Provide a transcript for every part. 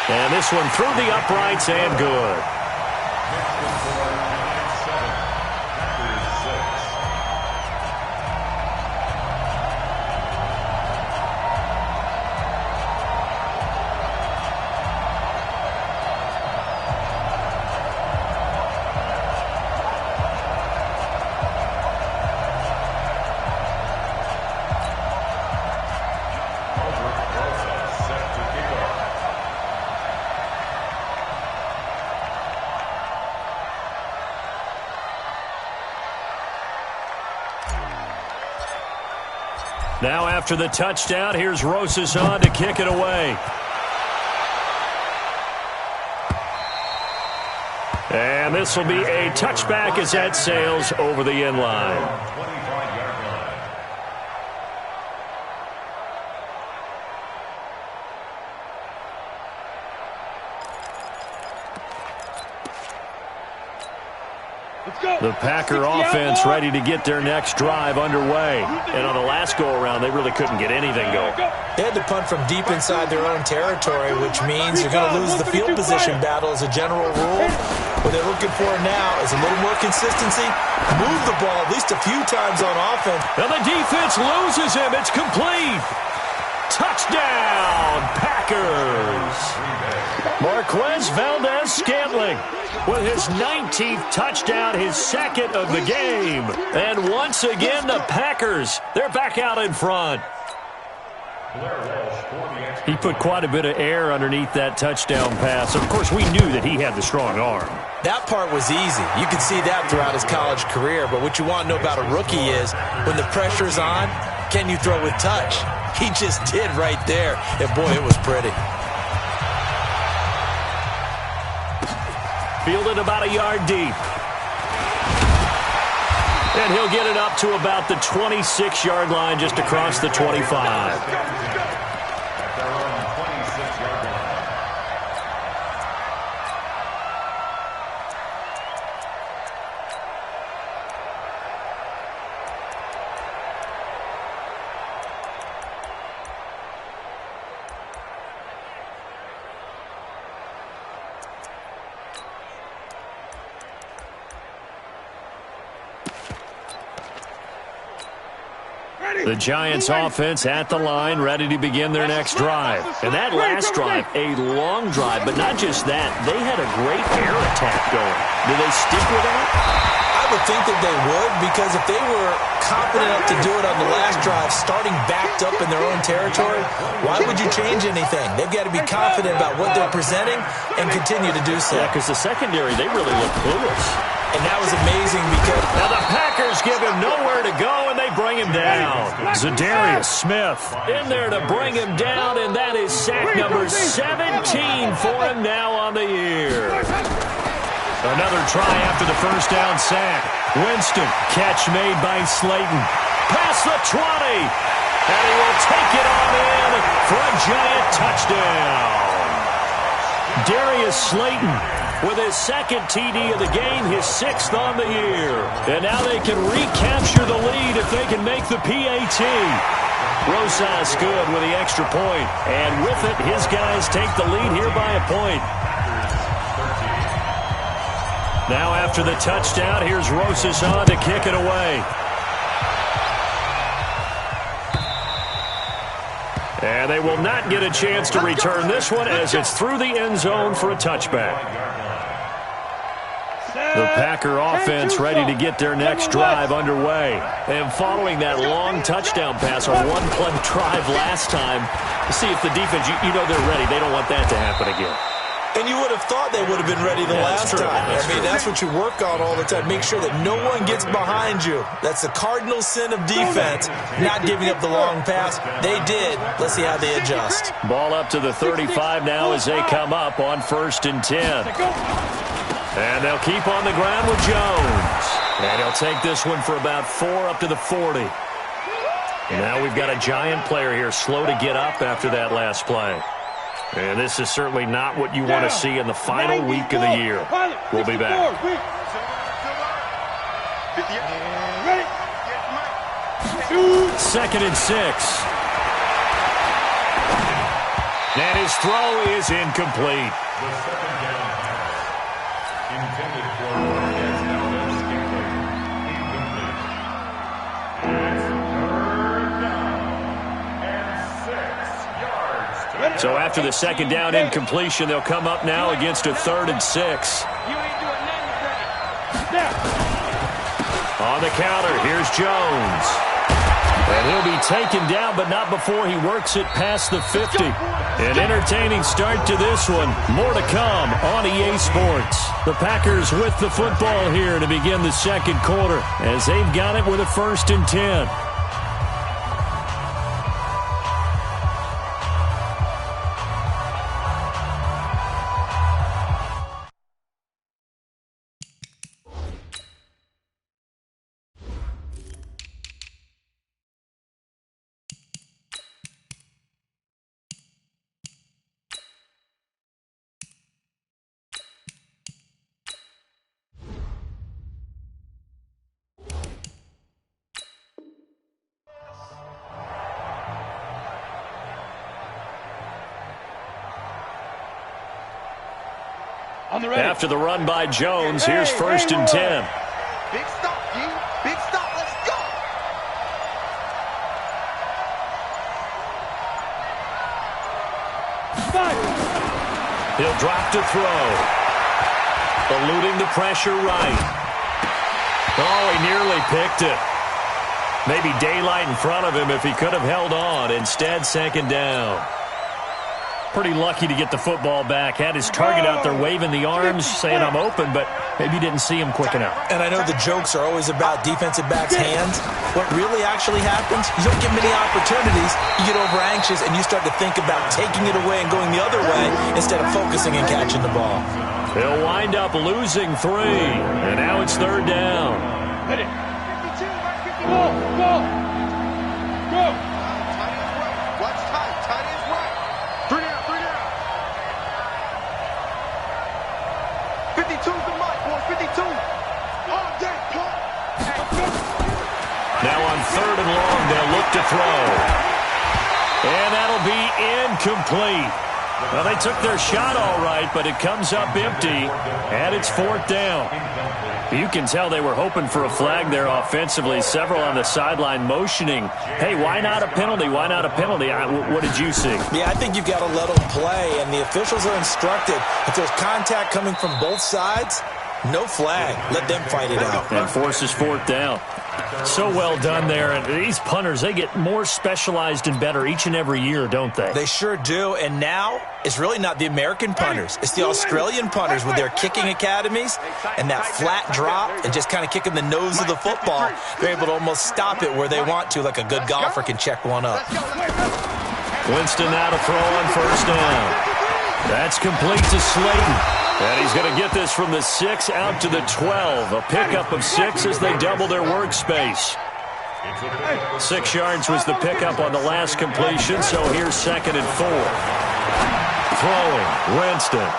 And this one through the uprights and good. Now after the touchdown, here's Rosas on to kick it away. And this will be a touchback as that sails over the end line. The Packer offense ready to get their next drive underway. And on the last go-around, they really couldn't get anything going. They had to punt from deep inside their own territory, which means you're going to lose the field position battle as a general rule. What they're looking for now is a little more consistency. Move the ball at least a few times on offense. And the defense loses him. It's complete. Touchdown, Packers. Marquez Valdez-Scantling with his 19th touchdown, his second of the game. And once again, the Packers, they're back out in front. He put quite a bit of air underneath that touchdown pass. Of course, we knew that he had the strong arm. That part was easy. You can see that throughout his college career. But what you want to know about a rookie is when the pressure's on, can you throw with touch? He just did right there. And, boy, it was pretty. Fielded about a yard deep. And he'll get it up to about the 26-yard line, just across the 25. The Giants offense at the line, ready to begin their next drive. And that last drive, a long drive, but not just that. They had a great air attack going. Do they stick with that? I would think that they would, because if they were confident enough to do it on the last drive, starting backed up in their own territory, why would you change anything? They've got to be confident about what they're presenting and continue to do so. Yeah, because the secondary, they really look clueless. And that was amazing because now the Packers give him nowhere to go, and they bring him down. Zadarius Smith in there to bring him down, and that is sack number 17 for him now on the year. Another try after the first down sack. Winston, catch made by Slayton. Past the 20, and he will take it on in for a Giant touchdown. Darius Slayton with his second TD of the game, his sixth on the year. And now they can recapture the lead if they can make the PAT. Rosas good with the extra point. And with it, his guys take the lead here by a point. Now after the touchdown, here's Rosas on to kick it away. And they will not get a chance to return this one as it's through the end zone for a touchback. The Packer offense ready to get their next drive underway. And following that long touchdown pass on one-play drive last time, to see if the defense, you know they're ready. They don't want that to happen again. And you would have thought they would have been ready the last time. I mean, that's what you work on all the time. Make sure that no one gets behind you. That's the cardinal sin of defense, not giving up the long pass. They did. Let's see how they adjust. Ball up to the 35 now as they come up on 1st and 10. And they'll keep on the ground with Jones. And he'll take this one for about 4 up to the 40. And now we've got a Giant player here slow to get up after that last play. And this is certainly not what you want to see in the final week of the year. We'll be back. 2nd and 6. And his throw is incomplete. The second down pass intended for broadcast outlet Scanlon. Incomplete. It's third down and 6 yards. So after the second down incompletion, they'll come up now against a 3rd and 6. On the counter, here's Jones. And he'll be taken down, but not before he works it past the 50. An entertaining start to this one. More to come on EA Sports. The Packers with the football here to begin the second quarter as they've got it with a 1st and 10. After the run by Jones, here's 1st and 10. Big stop, G. Big stop. Let's go. He'll drop to throw. Eluding the pressure right. Oh, he nearly picked it. Maybe daylight in front of him if he could have held on. Instead, 2nd down. Pretty lucky to get the football back. Had his target out there waving the arms, saying I'm open, but maybe didn't see him quick enough. And I know the jokes are always about defensive backs' hands. What really actually happens, you don't get many opportunities. You get over anxious and you start to think about taking it away and going the other way instead of focusing and catching the ball. He'll wind up losing 3, and now it's 3rd down. Hit it. 52, right, 50. Go. Watch tight. Tight is right. 3 down. 52's the mic, boys. 52. Oh, damn, Now on 3rd and long, they'll look to throw. And that'll be incomplete. Well, they took their shot all right, but it comes up empty, and it's 4th down. You can tell they were hoping for a flag there offensively. Several on the sideline motioning, hey, why not a penalty? Why not a penalty? What did you see? Yeah, I think you've got to let them play, and the officials are instructed. If there's contact coming from both sides, no flag. Let them fight it out. And forces 4th down. So well done there. And these punters, they get more specialized and better each and every year, don't they? They sure do. And now it's really not the American punters. It's the Australian punters with their kicking academies and that flat drop and just kind of kicking the nose of the football. They're able to almost stop it where they want to, like a good golfer can check one up. Winston now to throw on 1st down. That's complete to Slayton. And he's going to get this from the 6 out to the 12. A pickup of 6 as they double their workspace. 6 yards was the pickup on the last completion, so here's 2nd and 4. Throwing, Winston.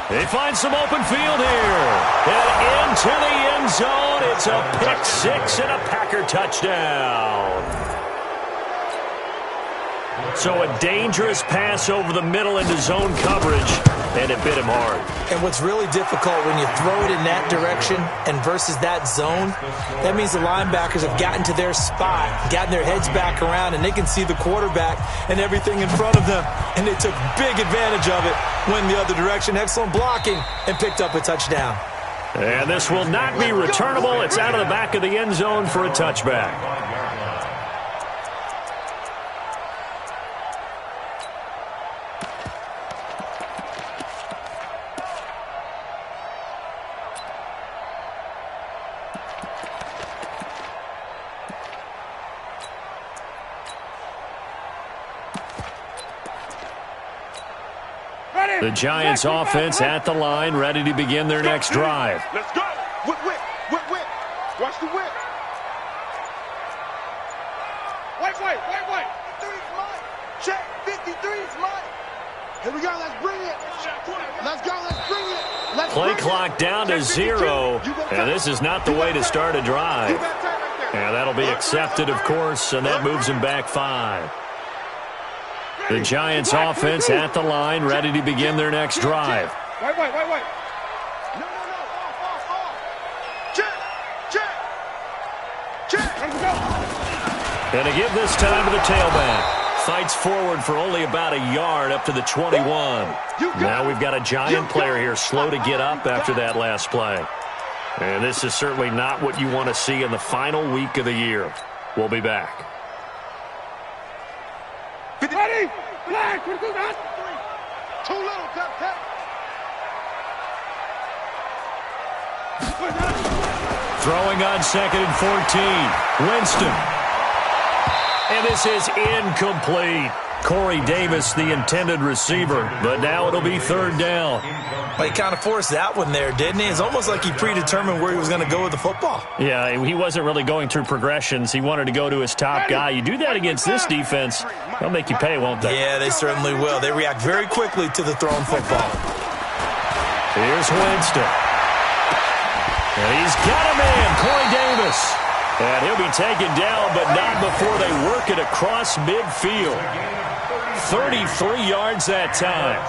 They find some open field here. And into the end zone. It's a pick 6 and a Packer touchdown. So a dangerous pass over the middle into zone coverage, and it bit him hard. And what's really difficult when you throw it in that direction and versus that zone, that means the linebackers have gotten to their spot, gotten their heads back around, and they can see the quarterback and everything in front of them. And they took big advantage of it, went the other direction, excellent blocking, and picked up a touchdown. And this will not be returnable. It's out of the back of the end zone for a touchback. The Giants offense at the line, ready to begin their next drive. Let's go. Whip. Watch the whip. Wait. 53's mine. Check. 53's mine. Here we go. Let's bring it. Let's bring it. Play clock down to 0, and this is not the way to start a drive. And that'll be accepted, of course, and that moves him back 5. The Giants offense at the line, ready to begin their next drive. Wait. No. Off. Check. Let's go. And to give this time to the tailback. Fights forward for only about a yard up to the 21. Now we've got a Giant player here slow to get up after that last play. And this is certainly not what you want to see in the final week of the year. We'll be back. Ready? Flag. Too little. Tap. Throwing on 2nd and 14. Winston. And this is incomplete. Corey Davis, the intended receiver, but now it'll be 3rd down. Well, he kind of forced that one there, didn't he? It's almost like he predetermined where he was going to go with the football. Yeah, he wasn't really going through progressions. He wanted to go to his top guy. You do that against this defense, they'll make you pay, won't they? Yeah, they certainly will. They react very quickly to the thrown football. Here's Winston. And he's got a man, Corey Davis. And he'll be taken down, but not before they work it across midfield. 33 yards that time.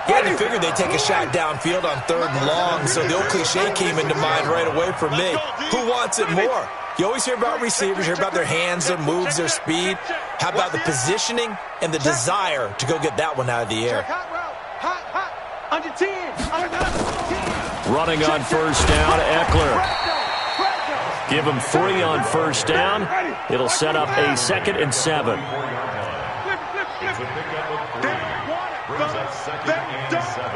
Yeah, they figured they'd take a shot downfield on 3rd and long, so the old cliche came into mind right away for me. Who wants it more? You always hear about receivers, hear about their hands, their moves, their speed. How about the positioning and the desire to go get that one out of the air? Hot. Under 10. Running on 1st down, Eckler. Give him 3 on 1st down. It'll set up a 2nd and 7. It's a pickup of 3. Brings up 2nd and 7.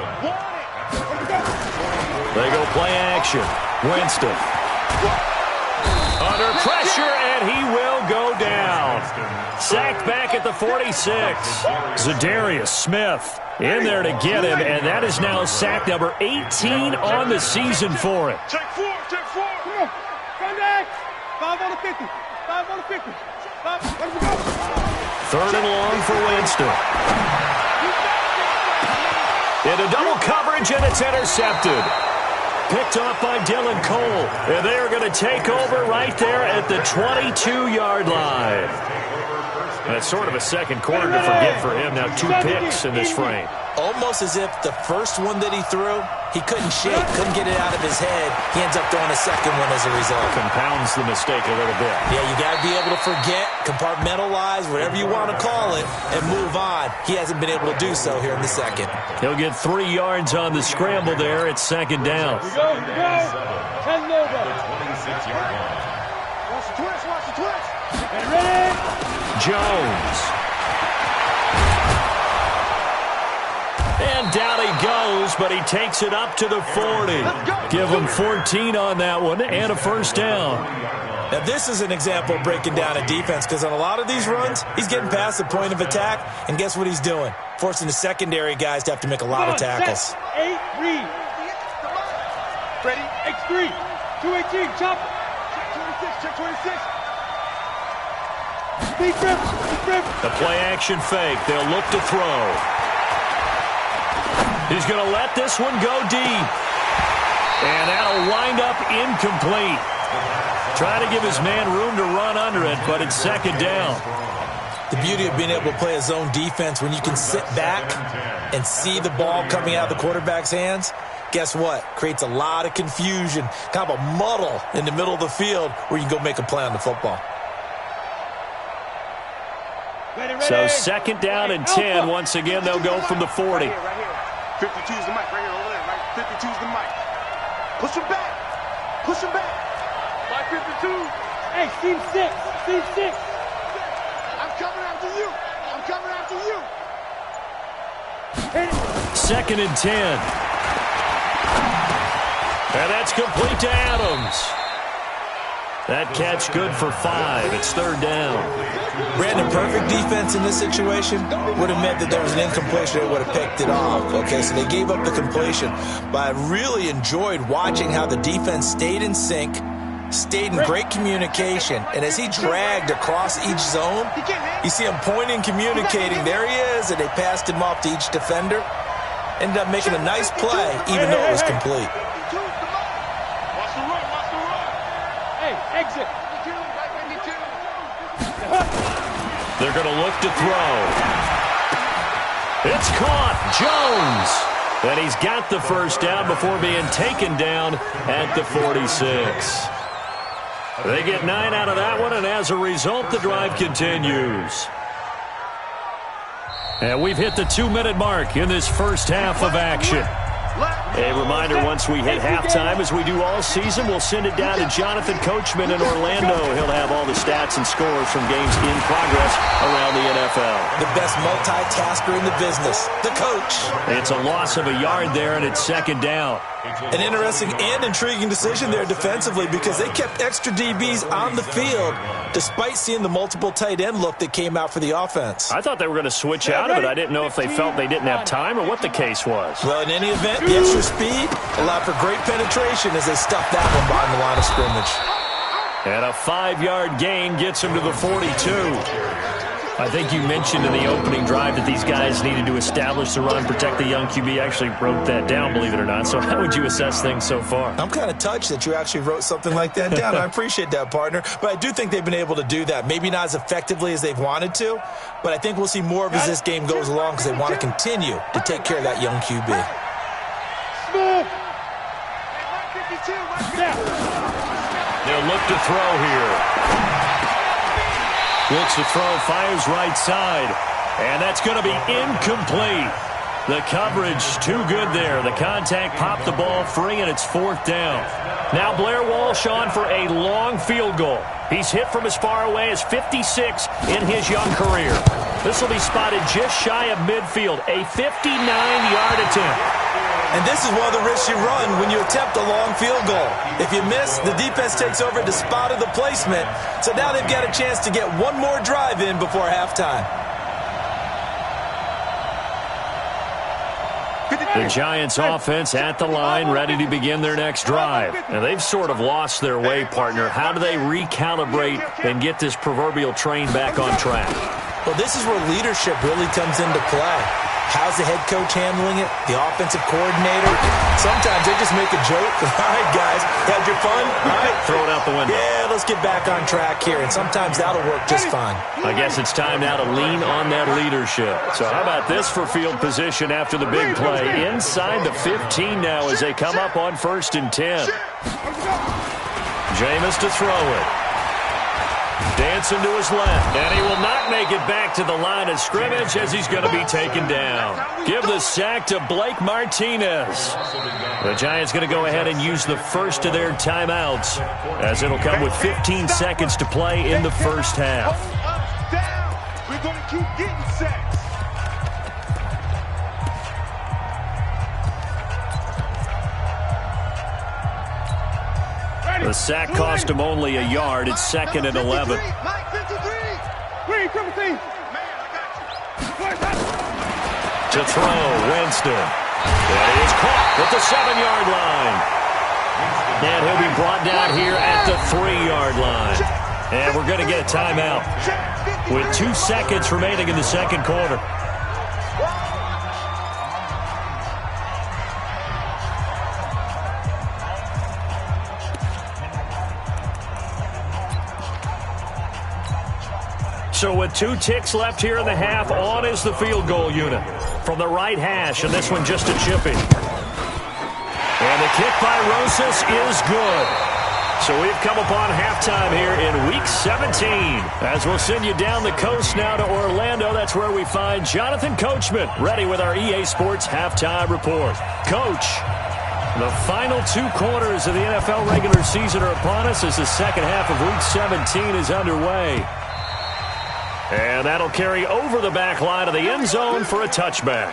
They go play action. Winston. Under pressure, and he will go down. Sacked back at the 46. Zadarius Smith in there to get him, and that is now sack number 18 on the season for him. Take 4. Come on. Come back. 5 on the 50. 5 on the 50. 5. Let me go. 3rd and long for Winston. Into double coverage, and it's intercepted. Picked off by Dylan Cole. And they are going to take over right there at the 22-yard line. That's sort of a second quarter to forget for him. Now 2 picks in this frame. Almost as if the first one that he threw, he couldn't shake, couldn't get it out of his head. He ends up throwing a second one as a result. Compounds the mistake a little bit. Yeah, you got to be able to forget, compartmentalize, whatever you want to call it, and move on. He hasn't been able to do so here in the second. He'll get 3 yards on the scramble there. It's 2nd down. Here we go. 10 over. 26-yard line. Watch the twist. Get ready. Jones. And down he goes, but he takes it up to the 40. Give him 14 on that one and a 1st down. Now, this is an example of breaking down a defense because on a lot of these runs, he's getting past the point of attack, and guess what he's doing? Forcing the secondary guys to have to make a lot of tackles. 8, read. Ready? X3. 218, chop. Check 26. Big grip. The play action fake. They'll look to throw. He's going to let this one go deep. And that'll wind up incomplete. Trying to give his man room to run under it, but it's 2nd down. The beauty of being able to play a zone defense when you can sit back and see the ball coming out of the quarterback's hands, guess what? Creates a lot of confusion, kind of a muddle in the middle of the field where you can go make a play on the football. So 2nd down and 10. Once again, they'll go from the 40. 52's the mic right here over there, right? 52's the mic. Push him back. By 52. Hey, team 6. I'm coming after you. 2nd and 10. And that's complete to Adams. That catch good for 5. It's 3rd down. Brandon, perfect defense in this situation would have meant that there was an incompletion. They would have picked it off. Okay, so they gave up the completion. But I really enjoyed watching how the defense stayed in sync, stayed in great communication. And as he dragged across each zone, you see him pointing, communicating. There he is, and they passed him off to each defender. Ended up making a nice play, even though it was complete. Watch the run. Hey, exit. They're going to look to throw. It's caught. Jones. And he's got the first down before being taken down at the 46. They get 9 out of that one, and as a result, the drive continues. And we've hit the 2-minute mark in this first half of action. A reminder, once we hit halftime, as we do all season, we'll send it down to Jonathan Coachman in Orlando. He'll have all the stats and scores from games in progress around the NFL. The best multitasker in the business, the coach. It's a loss of a yard there, and it's second down. An interesting and intriguing decision there defensively because they kept extra DBs on the field despite seeing the multiple tight end look that came out for the offense. I thought they were going to switch out of it. I didn't know if they felt they didn't have time or what the case was. Well, in any event, the extra speed allowed for great penetration as they stuffed that one behind the line of scrimmage. And a 5-yard gain gets him to the 42. I think you mentioned in the opening drive that these guys needed to establish the run, protect the young QB. I actually wrote that down, believe it or not. So how would you assess things so far? I'm kind of touched that you actually wrote something like that down. I appreciate that, partner. But I do think they've been able to do that. Maybe not as effectively as they've wanted to, but I think we'll see more of as this game goes along because they want to continue to take care of that young QB. They'll look to throw here. Looks to throw, fires right side. And that's going to be incomplete. The coverage too good there. The contact popped the ball free, and it's fourth down. Now Blair Walsh on for a long field goal. He's hit from as far away as 56 in his young career. This will be spotted just shy of midfield. A 59-yard attempt. And this is one of the risks you run when you attempt a long field goal. If you miss, the defense takes over the spot of the placement. So now they've got a chance to get one more drive in before halftime. The Giants offense at the line, ready to begin their next drive. And they've sort of lost their way, partner. How do they recalibrate and get this proverbial train back on track? Well, this is where leadership really comes into play. How's the head coach handling it? The offensive coordinator? Sometimes they just make a joke. All right, guys, had your fun? All right. Throw it out the window. Yeah, let's get back on track here, and sometimes that'll work just fine. I guess it's time now to lean on that leadership. So how about this for field position after the big play? Inside the 15 now as they come up on 1st and 10. Jameis to throw it. Dancing to his left, and he will not make it back to the line of scrimmage as he's going to be taken down. Give the sack to Blake Martinez. The Giants going to go ahead and use the first of their timeouts as it'll come with 15 seconds to play in the first half. We're going to keep getting sacks. The sack cost him only a yard. It's 2nd and 11. To throw, Winston. And he is caught at the 7-yard line. And he'll be brought down here at the 3-yard line. And we're going to get a timeout with 2 seconds remaining in the second quarter. So with 2 ticks left here in the half, on is the field goal unit from the right hash, and this one just a chipping. And the kick by Rosas is good. So we've come upon halftime here in Week 17. As we'll send you down the coast now to Orlando, that's where we find Jonathan Coachman, ready with our EA Sports Halftime Report. Coach, the final 2 quarters of the NFL regular season are upon us as the second half of Week 17 is underway. And that'll carry over the back line of the end zone for a touchback.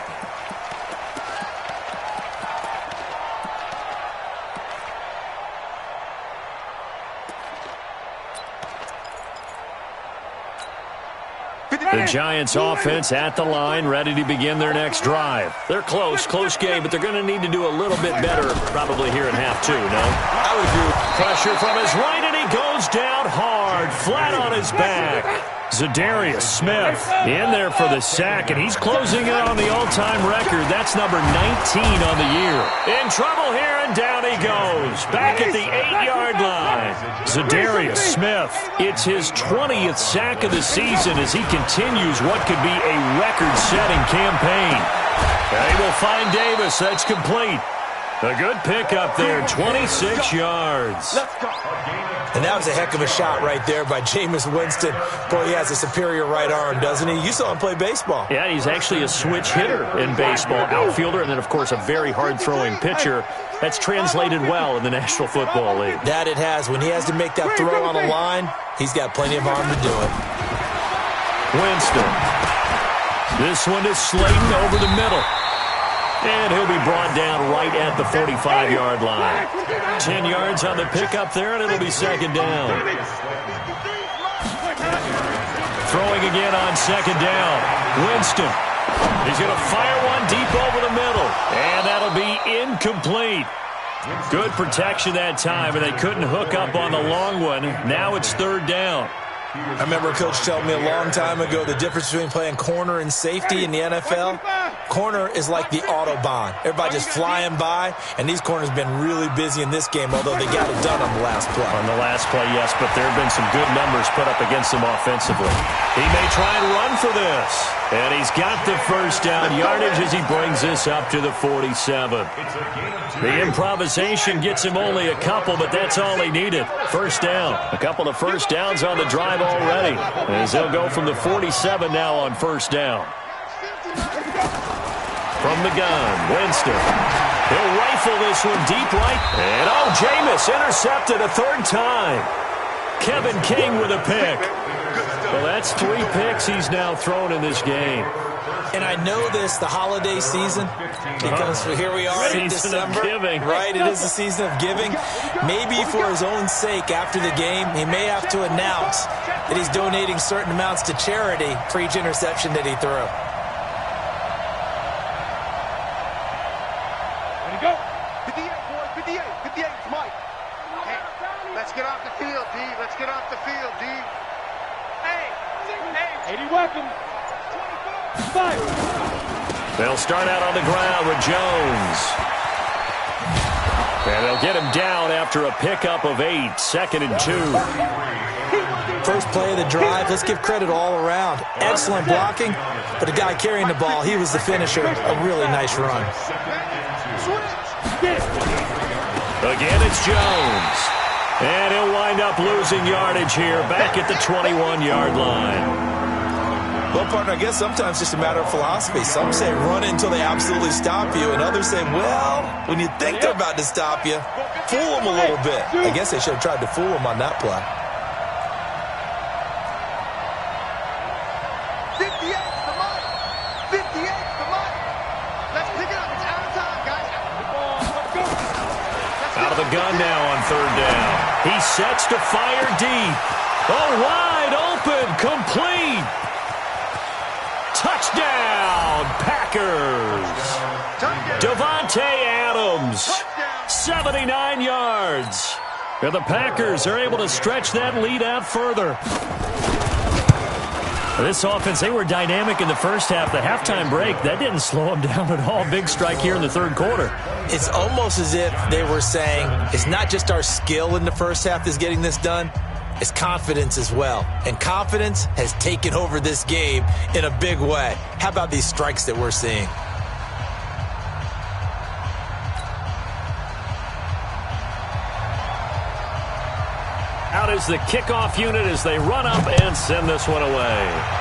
The Giants offense at the line, ready to begin their next drive. They're close game, but they're going to need to do a little bit better probably here in half 2, no? I would agree. Pressure from his right, and he goes down hard, flat on his back. Za'Darius Smith in there for the sack, and he's closing in on the all-time record. That's number 19 on the year. In trouble here, and down he goes. Back at the 8-yard line. Za'Darius Smith, it's his 20th sack of the season as he continues what could be a record-setting campaign. They will find Davis. That's complete. A good pickup there, 26 yards. And that was a heck of a shot right there by Jameis Winston. Boy, he has a superior right arm, doesn't he? You saw him play baseball. Yeah, he's actually a switch hitter in baseball, outfielder, and then, of course, a very hard-throwing pitcher. That's translated well in the National Football League. That it has. When he has to make that throw on a line, he's got plenty of arm to do it. Winston. This one is Slayton over the middle. And he'll be brought down right at the 45-yard line. 10 yards on the pickup there, and it'll be second down. Throwing again on second down. Winston. He's going to fire one deep over the middle. And that'll be incomplete. Good protection that time, and they couldn't hook up on the long one. Now it's third down. I remember a coach telling me a long time ago the difference between playing corner and safety in the NFL. Corner is like the Autobahn. Everybody just flying by, and these corners have been really busy in this game, although they got it done on the last play. On the last play, yes, but there have been some good numbers put up against them offensively. He may try and run for this. And he's got the first down yardage as he brings this up to the 47. The improvisation gets him only a couple, but that's all he needed. First down. A couple of first downs on the drive already, as they'll go from the 47 now on first down. From the gun, Winston. He'll rifle this one deep right. And, Jameis intercepted a third time. Kevin King with a pick. Well, that's 3 picks he's now thrown in this game. And I know this, the holiday season, because here we are in December. Of giving. Right, it is the season of giving. Maybe for his own sake after the game, he may have to announce that he's donating certain amounts to charity for each interception that he threw. There you go. 58, boys, 58. 58 is Mike. Hey, let's get off the field, D. Let's get off the field, D. Hey, 80 weapons. They'll start out on the ground with Jones. And they'll get him down after a pickup of 8, 2nd and 2. First play of the drive, let's give credit all around. Excellent blocking, but the guy carrying the ball, he was the finisher. A really nice run. Again, it's Jones. And he'll wind up losing yardage here back at the 21-yard line. Well, partner, I guess sometimes it's just a matter of philosophy. Some say run until they absolutely stop you, and others say, well, when you think they're about to stop you, fool them a little bit. I guess they should have tried to fool them on that play. 58 for Mike. 58 for Mike. Let's pick it up. It's out of time, guys. Out of the gun now on third down. He sets to fire deep. Wide open, complete. Touchdown, Packers. Davante Adams, 79 yards. And the Packers are able to stretch that lead out further. This offense, they were dynamic in the first half. The halftime break, that didn't slow them down at all. Big strike here in the third quarter. It's almost as if they were saying, it's not just our skill in the first half that's getting this done. It's confidence as well. And confidence has taken over this game in a big way. How about these strikes that we're seeing? Out is the kickoff unit as they run up and send this one away.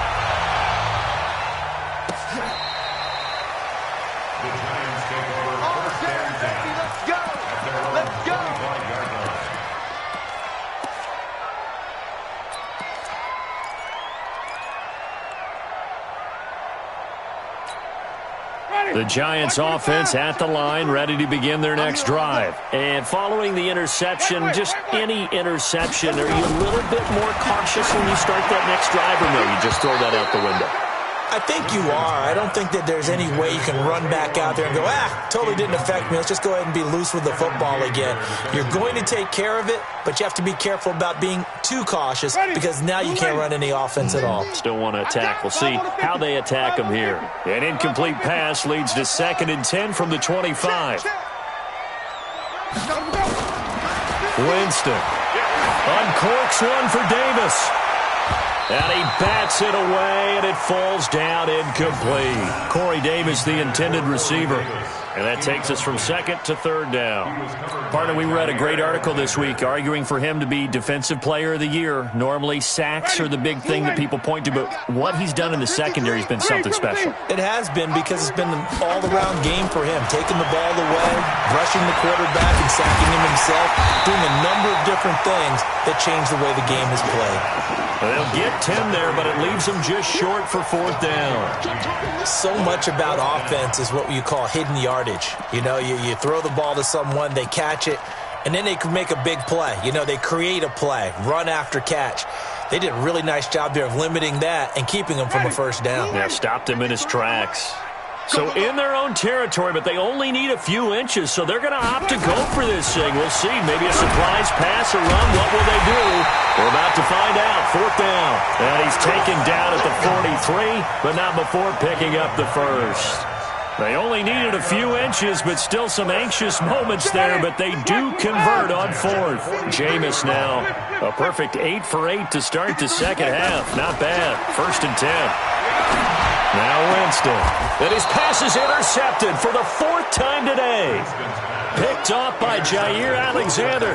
The Giants offense at the line, ready to begin their next drive. And following the interception, just any interception, are you a little bit more cautious when you start that next drive, or no, you just throw that out the window? I think you are. I don't think that there's any way you can run back out there and go, totally didn't affect me. Let's just go ahead and be loose with the football again. You're going to take care of it, but you have to be careful about being too cautious because now you can't run any offense at all. Still want to attack. We'll see how they attack him here. An incomplete pass leads to 2nd and 10 from the 25. Winston uncorks one for Davis. And he bats it away, and it falls down incomplete. Corey Davis, the intended receiver. And that takes us from 2nd to 3rd down. Partner, we read a great article this week arguing for him to be Defensive Player of the Year. Normally, sacks are the big thing that people point to, but what he's done in the secondary has been something special. It has been because it's been an all-around game for him. Taking the ball away, rushing the quarterback, and sacking him himself, doing a number of different things that change the way the game is played. They'll get 10 there, but it leaves them just short for 4th down. So much about offense is what you call hidden yardage. You know, you throw the ball to someone, they catch it, and then they can make a big play. You know, they create a play, run after catch. They did a really nice job there of limiting that and keeping him from a 1st down. Yeah, stopped him in his tracks. So in their own territory, but they only need a few inches, so they're going to opt to go for this thing. We'll see. Maybe a surprise pass or run. What will they do? We're about to find out. 4th down. And he's taken down at the 43, but not before picking up the 1st. They only needed a few inches, but still some anxious moments there, but they do convert on 4th. Jameis now, a perfect 8 for 8 to start the 2nd half. Not bad. 1st and 10. Now Winston. And his pass is intercepted for the 4th time today. Picked off by Jair Alexander.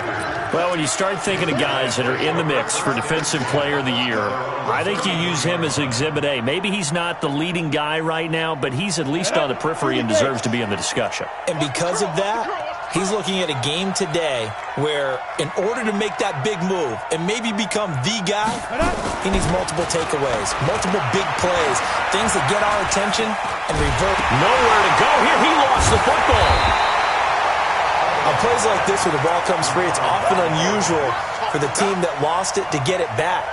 Well, when you start thinking of guys that are in the mix for Defensive Player of the Year, I think you use him as Exhibit A. Maybe he's not the leading guy right now, but he's at least on the periphery and deserves to be in the discussion. And because of that, he's looking at a game today where in order to make that big move and maybe become the guy, he needs multiple takeaways, multiple big plays, things that get our attention and revert. Nowhere to go here. He lost the football. On plays like this where the ball comes free, it's often unusual for the team that lost it to get it back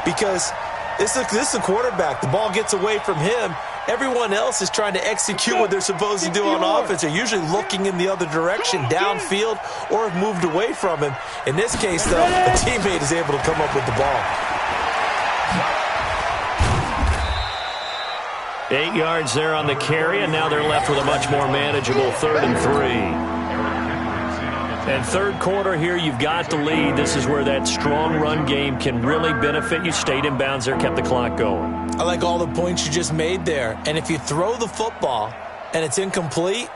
because this is the quarterback. The ball gets away from him. Everyone else is trying to execute what they're supposed to do on offense. They're usually looking in the other direction, downfield, or have moved away from him. In this case, though, a teammate is able to come up with the ball. 8 yards there on the carry, and now they're left with a much more manageable 3rd and 3. And 3rd quarter here, you've got the lead. This is where that strong run game can really benefit you. Stayed in bounds there, kept the clock going. I like all the points you just made there. And if you throw the football and it's incomplete,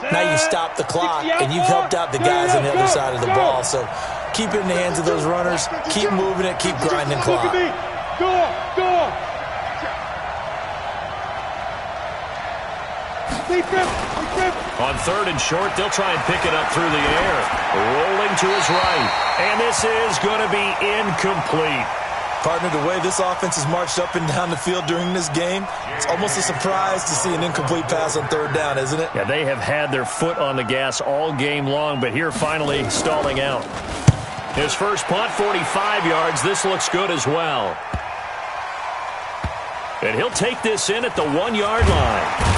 now you stop the clock and you've helped out the guys on the other side of the ball. So keep it in the hands of those runners. Keep moving it. Keep grinding clock. On 3rd and short, they'll try and pick it up through the air. Rolling to his right. And this is going to be incomplete. Partner, the way this offense has marched up and down the field during this game, it's almost a surprise to see an incomplete pass on 3rd down, isn't it? Yeah, they have had their foot on the gas all game long, but here finally stalling out. His first punt, 45 yards. This looks good as well. And he'll take this in at the 1-yard line.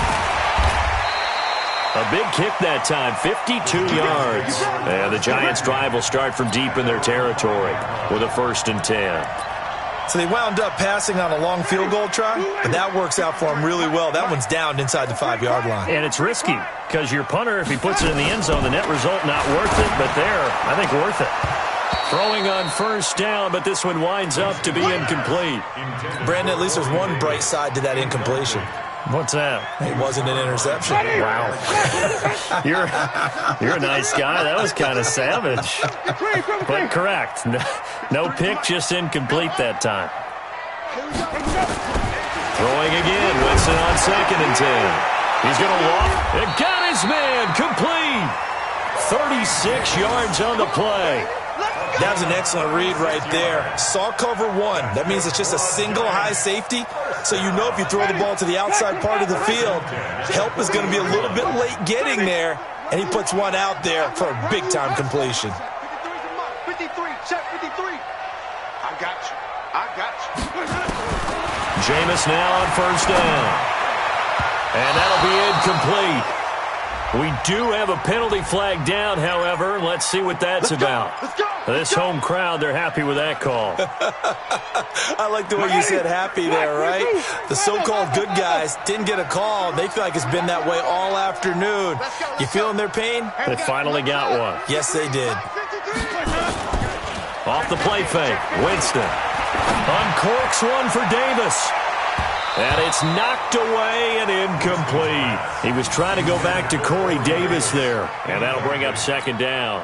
A big kick that time, 52 yards. And the Giants' drive will start from deep in their territory with a 1st and 10. So they wound up passing on a long field goal try, but that works out for them really well. That one's down inside the 5-yard line. And it's risky because your punter, if he puts it in the end zone, the net result not worth it, but there, I think worth it. Throwing on 1st down, but this one winds up to be incomplete. Brandon, at least there's one bright side to that incompletion. What's that? It wasn't an interception. Wow. You're a nice guy. That was kind of savage. But correct. No pick, just incomplete that time. Throwing again. Winston on 2nd and 10. He's going to walk. And got his man. Complete. 36 yards on the play. That was an excellent read right there. Saw cover 1. That means it's just a single high safety. So you know if you throw the ball to the outside part of the field, help is going to be a little bit late getting there. And he puts one out there for a big-time completion. 53, check 53. I got you. Jameis now on first down. And that'll be incomplete. We do have a penalty flag down, however. Let's see what that's about. This home crowd, they're happy with that call. I like the way you said happy there, right? The so-called good guys didn't get a call. They feel like it's been that way all afternoon. You feeling their pain? They finally got one. Yes, they did. Off the play fake, Winston. Uncorks one for Davis. And it's knocked away and incomplete. He was trying to go back to Corey Davis there. And that'll bring up second down.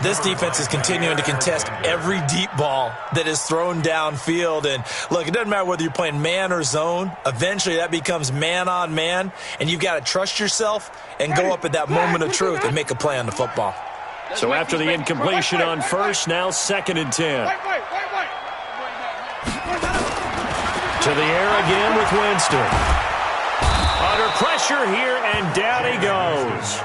This defense is continuing to contest every deep ball that is thrown downfield. And, look, it doesn't matter whether you're playing man or zone. Eventually, that becomes man-on-man. And you've got to trust yourself and go up at that moment of truth and make a play on the football. So after the incompletion on first, now 2nd and 10. To the air again with Winston. Under pressure here, and down he goes.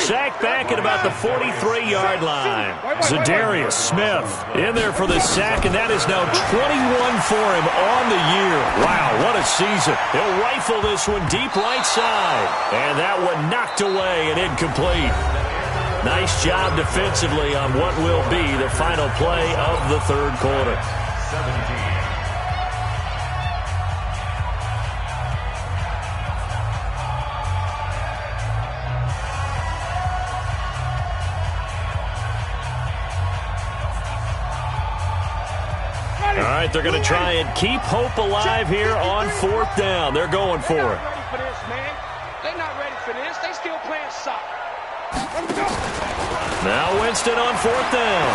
Sacked back at about the 43-yard line. Zadarius Smith in there for the sack, and that is now 21 for him on the year. Wow, what a season. He'll rifle this one deep right side. And that one knocked away and incomplete. Nice job defensively on what will be the final play of the third quarter. 17. All right, they're going to try and keep hope alive here on 4th down. They're going for it. They're not ready for this. They still playing soccer. Now Winston on 4th down.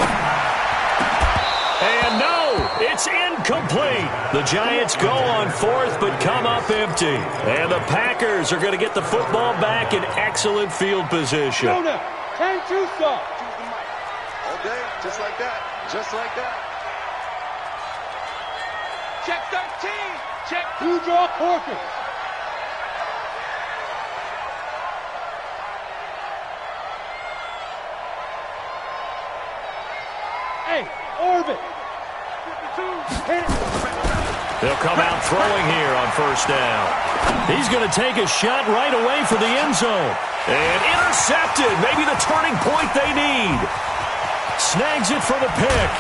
And no, it's incomplete. The Giants go on 4th but come up empty. And the Packers are going to get the football back in excellent field position. All day, just like that. Just like that. Check 13. Check 2 draw quarters. Hey, orbit. They'll come out throwing here on first down. He's going to take a shot right away for the end zone. And intercepted. Maybe the turning point they need. Snags it for the pick.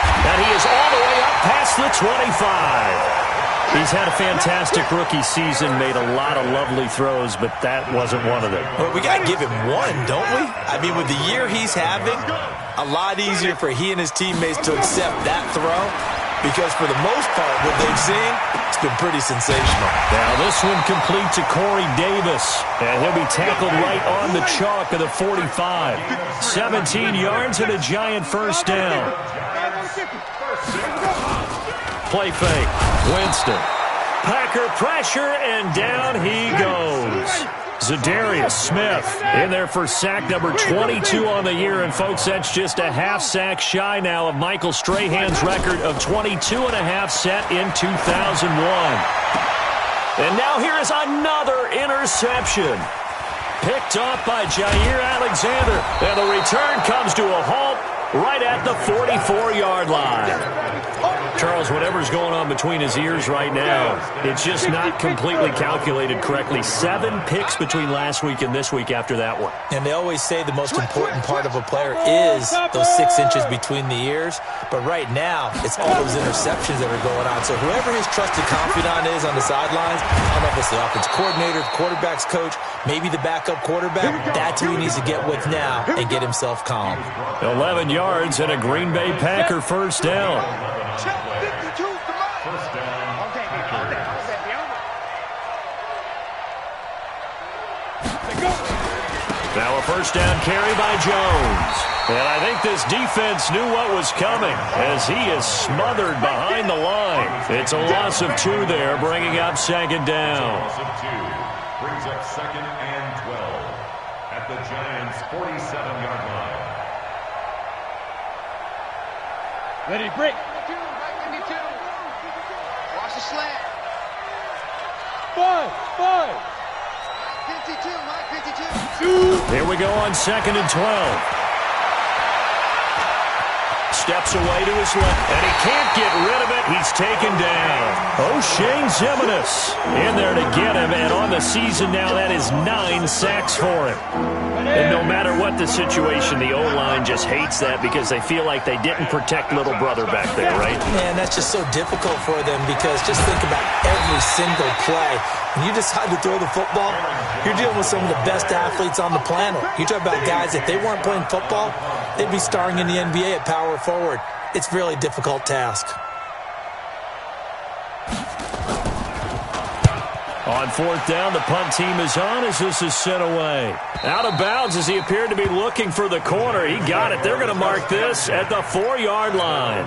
And he is all the way up past the 25. He's had a fantastic rookie season, made a lot of lovely throws, but that wasn't one of them. Well, we got to give him one, don't we? I mean, with the year he's having, a lot easier for he and his teammates to accept that throw, because for the most part, what they've seen, it's been pretty sensational. Now this one complete to Corey Davis, and he'll be tackled right on the chalk of the 45. 17 yards and a Giant first down. Play fake. Winston. Packer pressure, and down he goes. Zadarius Smith in there for sack number 22 on the year. And, folks, that's just a half sack shy now of Michael Strahan's record of 22.5 set in 2001. And now here is another interception. Picked off by Jair Alexander. And the return comes to a halt right at the 44-yard line. Charles, whatever's going on between his ears right now, it's just not completely calculated correctly. 7 picks between last week and this week after that one. And they always say the most important part of a player is those 6 inches between the ears. But right now, it's all those interceptions that are going on. So whoever his trusted confidant is on the sidelines, I don't know if it's the offense coordinator, the quarterback's coach, maybe the backup quarterback, that's who he needs to get with now and get himself calm. 11 yards and a Green Bay Packer first down. Now a first down carry by Jones. And I think this defense knew what was coming as he is smothered behind the line. It's a loss of 2 there, bringing up second down. Loss of 2 brings up 2nd and 12 at the Giants' 47-yard line. Ready, break. 52. Watch the slant. 5. 52, Mike, 52. Here we go on 2nd and 12. steps away to his left, and he can't get rid of it. He's taken down. O'Shane Ximines in there to get him, and on the season now, that is 9 sacks for him. And no matter what the situation, the O-line just hates that because they feel like they didn't protect little brother back there, right? Man, that's just so difficult for them because just think about every single play. When you decide to throw the football, you're dealing with some of the best athletes on the planet. You talk about guys, if they weren't playing football, they'd be starring in the NBA at power forward. It's a really difficult task. On 4th down, the punt team is on as this is sent away. Out of bounds as he appeared to be looking for the corner. He got it. They're going to mark this at the 4-yard line.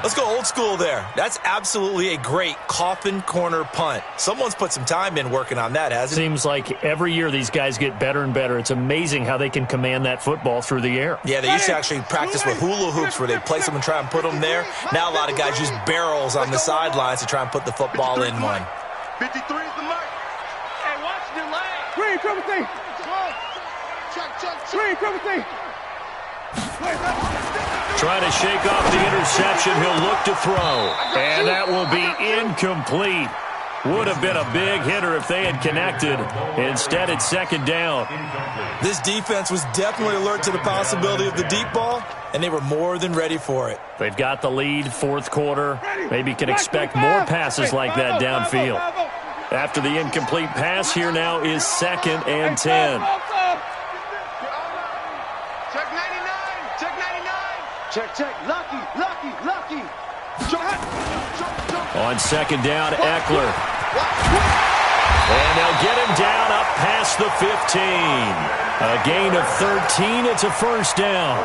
Let's go old school there. That's absolutely a great coffin corner punt. Someone's put some time in working on that, hasn't it? Seems like every year these guys get better and better. It's amazing how they can command that football through the air. Yeah, they used to actually practice with hula hoops where they place them and try and put them there. Now a lot of guys use barrels on the sidelines to try and put the football in one. 53 is the mark. Hey, watch the leg. Screen, triple C. Screen, triple C. Trying to shake off the interception. He'll look to throw. And that will be incomplete. Would have been a big hitter if they had connected. Instead, it's 2nd down. This defense was definitely alert to the possibility of the deep ball, and they were more than ready for it. They've got the lead, 4th quarter. Maybe can expect more passes like that downfield. After the incomplete pass, here now is 2nd and 10. Check 99. Check 99. Check. Lucky. On 2nd down, Eckler. And they'll get him down up past the 15. A gain of 13. It's a 1st down.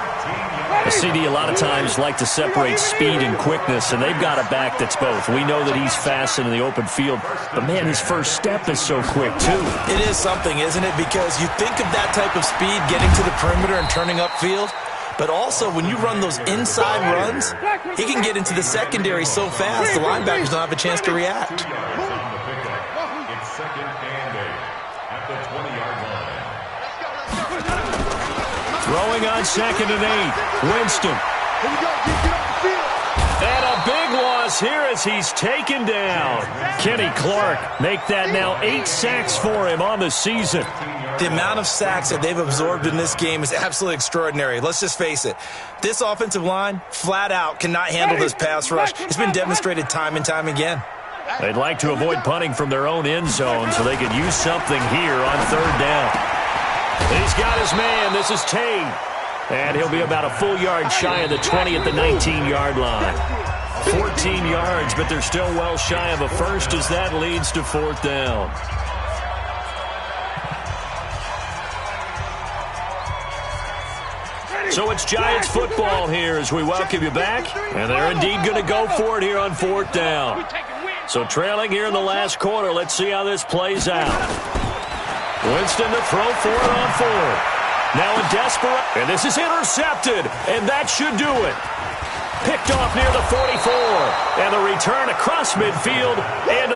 A CD a lot of times like to separate speed and quickness, and they've got a back that's both. We know that he's fast in the open field, but, man, his first step is so quick, too. It is something, isn't it? Because you think of that type of speed getting to the perimeter and turning upfield, but also when you run those inside runs, he can get into the secondary so fast the linebackers don't have a chance to react. It's 2nd and 8 at the 20-yard line. Throwing on 2nd and 8. Winston. And a big loss here as he's taken down. Kenny Clark make that now 8 sacks for him on the season. The amount of sacks that they've absorbed in this game is absolutely extraordinary. Let's just face it. This offensive line, flat out, cannot handle this pass rush. It's been demonstrated time and time again. They'd like to avoid punting from their own end zone so they could use something here on 3rd down. He's got his man. This is Tate. And he'll be about a full yard shy of the 20 at the 19-yard line. 14 yards, but they're still well shy of a first as that leads to 4th down. So it's Giants football here as we welcome you back. And they're indeed going to go for it here on 4th down. So trailing here in the last quarter, let's see how this plays out. Winston to throw for it on 4th. Now in desperate, and this is intercepted, and that should do it. Picked off near the 44, and the return across midfield into